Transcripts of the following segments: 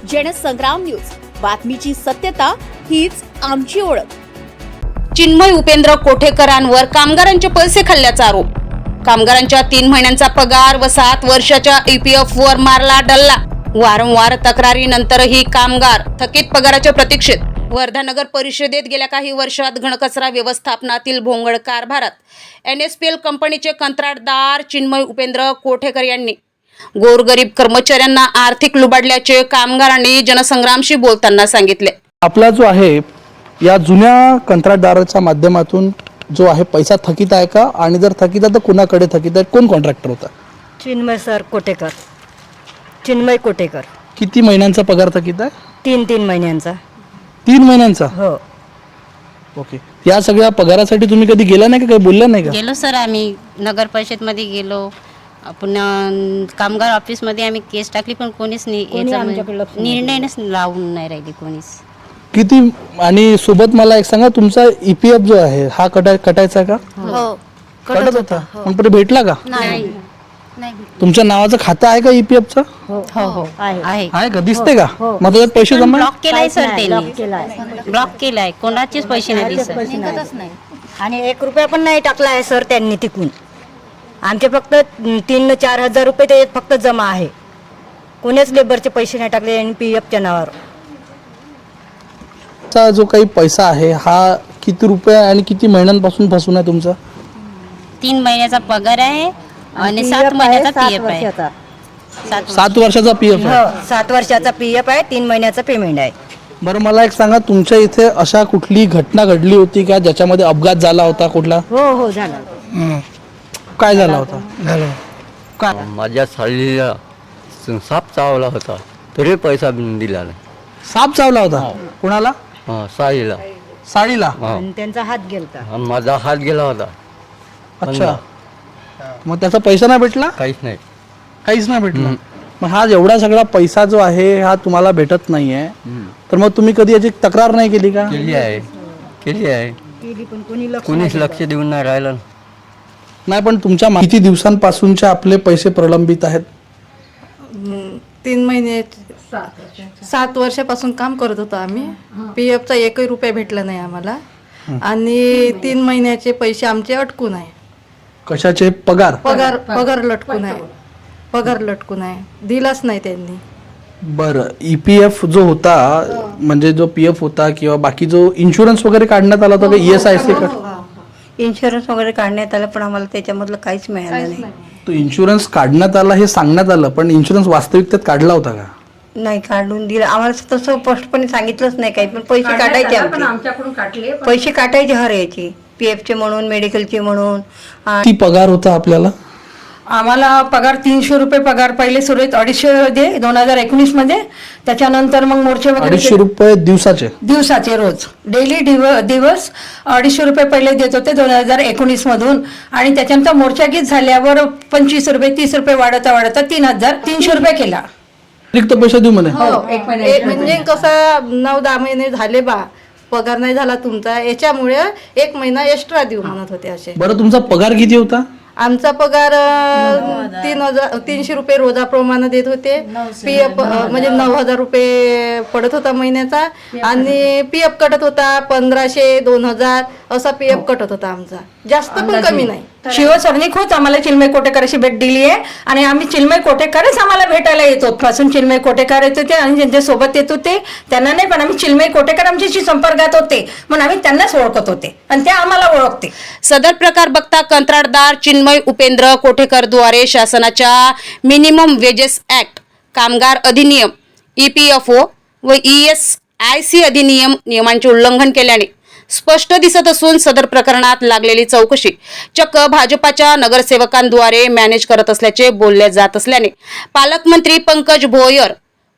Jansangram news, बातमीची सत्यता हीच आमची ओळख। चिन्मय उपेंद्र कोठेकरांवर कामगारांचे पैसे खाल्ल्याचा आरोप। कामगारांच्या 3 महिन्यांचा पगार व 7 वर्षाच्या EPF वर मारला डल्ला। वारंवार तक्रारीनंतरही कामगार थकीत पगाराच्या प्रतीक्षेत। वर्धा नगर परिषदेत गेल्या काही वर्षात घनकचरा व्यवस्थापनातील भोंगळ कारभारात NSPL कंपनीचे कंत्राटदार चिन्मय उपेंद्र कोठेकर यांनी गोरगरीब कर्मचाऱ्यांना आर्थिक लुबाडल्याचे कामगारांनी जनसंग्रामशी बोलताना सांगितले। आपला जो आहे या जुन्या कंत्राटदाराच्या माध्यमातून जो आहे पैसा थकीत आहे का, आणि जर थकीत आहे तर कुणाकडे थकीत आहे, कोण कॉन्ट्रॅक्टर होता? चिन्मय सर कोटेकर, चिन्मय कोटेकर। किती महिन्यांचा पगार थकीत आहे? 3 महिन्यांचा। 3 महिन्यांचा? हो। ओके, या सगळ्या पगारासाठी तुम्ही कधी गेला नाही का, काही बोलला नाही का? गेलो सर, आम्ही नगर परिषदमध्ये गेलो, पुन्हा कामगार ऑफिसमध्ये आम्ही केस टाकली, पण कोणीच निर्णयच लावून नाही राहिली कोणीच। किती? आणि सोबत मला एक सांगा, तुमचा EPF जो आहे हा कटायचा का? हो, कटत होता, पण पुढे भेटला का? नाही। तुमच्या नावाचं खातं आहे का EPF चं? हो हो आहे। आहे का? दिसते का? मग त्याच्यात पैसे जमा? ब्लॉक केलाय सर त्यांनी, ब्लॉक केलाय, कोणाचेच पैसे नाही दिसत। आणि 1 रुपया पण नाही टाकला आहे सर त्यांनी तिकून। आमचे फक्त 3-4 हजार रुपये ते फक्त जमा आहे, कोणीच लेबरचे पैसे नाही टाकले आणि PF च्या नावावर। जो काही पैसा आहे हा किती रुपये आणि किती महिन्यांपासून फसून आहे तुमचा? 3 महिन्याचा पगार आहे आणि 7 महिन्याचा PF आहे। 7 वर्षाचा PF आहे? हो, 7 वर्षाचा PF आहे, 3 महिन्याचा पेमेंट आहे। बरं, मला एक सांगा, तुमच्या इथे अशा कुठली घटना घडली होती का ज्याच्यामध्ये अपघात झाला होता कुठला? हो झाला। काय झाला होता? काय? माझ्या साडीला साप चावला होता, तरी पैसा दिला नाही। साप चावला होता? कुणाला? साडीला। साडीला? आणि त्यांचा हात गेलता। माझा हात गेला होता। अच्छा, मग त्याचा पैसा नाही भेटला? काहीच नाही, काहीच नाही भेटला। मग हा एवढा सगळा पैसा जो आहे हा तुम्हाला भेटत नाहीये, तर मग तुम्ही कधी याची तक्रार नाही केली का? केली आहे, पण कोणीच लक्ष देऊन नाही राहिलं। नाही, पण तुमच्या किती दिवसांपासूनचे आपले पैसे प्रलंबित आहेत? 3 महिने 7 वर्षापासून काम करत होतो आम्ही। PF चा 1 रुपया भेटला नाही आम्हाला, आणि 3 महिन्याचे पैसे आमचे अटकून आहे। कशाचे? पगार लटकून आहे, पगार लटकून आहे, दिलाच नाही त्यांनी। बरं, EPF जो होता, म्हणजे जो PF होता किंवा बाकी जो इन्शुरन्स वगैरे काढण्यात आला होता का? ESIC इन्शुरन्स वगैरे काढण्यात आलं, पण आम्हाला त्याच्यामधलं काहीच मिळालं नाही। तो इन्शुरन्स काढण्यात आला हे सांगण्यात आलं, पण इन्शुरन्स वास्तविकतेत काढला होता का? नाही काढून दिलं आम्हाला, तसं स्पष्टपणे सांगितलंच नाही काही, पण पैसे काढायचे आमच्याकडून काढले, पैसे काढायचे हर याचे, PF चे म्हणून, मेडिकलचे म्हणून। किती पगार होता आपल्याला? आम्हाला पगार 300 रुपये पगार पहिले सुरू आहेत, 250 मध्ये 2019 मध्ये। त्याच्यानंतर मग मोर्चे वगैरे 250 रुपये दिवसाचे रोज डेली दिवस 250 रुपये पहिले देत होते 2019 मधून, आणि त्याच्यानंतर मोर्चागीत झाल्यावर 25 रुपये 30 रुपये वाढता 3,300 रुपये केला। रिक्त पैसे देऊ म्हणे? म्हणजे कसं 9-10 महिने झाले बा, पगार नाही झाला तुमचा, याच्यामुळे 1 महिना एक्स्ट्रा देऊ म्हणत होते असे। बरं, तुमचा पगार किती होता? आमचा पगार 300 रुपये रोजाप्रमाणे देत होते। PF म्हणजे 9,000 रुपये पडत होता महिन्याचा, आणि PF कटत होता 1,500 2,000 असा PF कटत होता आमचा, जास्त पण कमी नाही। शिवसरनी खूप आम्हाला चिन्मय कोटेकरशी भेट दिली आहे, आणि आम्ही चिन्मय कोटेकरच आम्हाला भेटायला येतो, पासून चिन्मय कोटेकर येत होते आणि ज्यांच्या सोबत येत होते त्यांना नाही, पण आम्ही चिन्मय कोटेकर आमच्याशी संपर्कात होते, म्हणून आम्ही त्यांनाच ओळखत होते आणि ते आम्हाला ओळखते। सदर प्रकार बघता कंत्राटदार चिन्मय उपेंद्र कोठेकर द्वारे शासनाच्या मिनिमम वेजेस ऍक्ट, कामगार अधिनियम, EPFO व ESIC अधिनियम नियमांचे उल्लंघन केल्याने स्पष्ट दिसत असून सदर प्रकरणात लागलेली चौकशी चक्क भाजपाच्या नगरसेवकांद्वारे मॅनेज करत असल्याचे बोलले जात असल्याने पालकमंत्री पंकज भोयर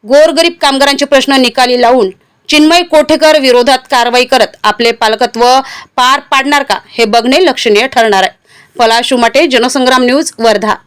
गोरगरीब कामगारांचे प्रश्न निकाली लावून चिन्मय कोठेकर विरोधात कारवाई करत आपले पालकत्व पार पाडणार का हे बघणे लक्षणीय ठरणार आहे। पलाश उमाटे, जनसंग्राम न्यूज, वर्धा।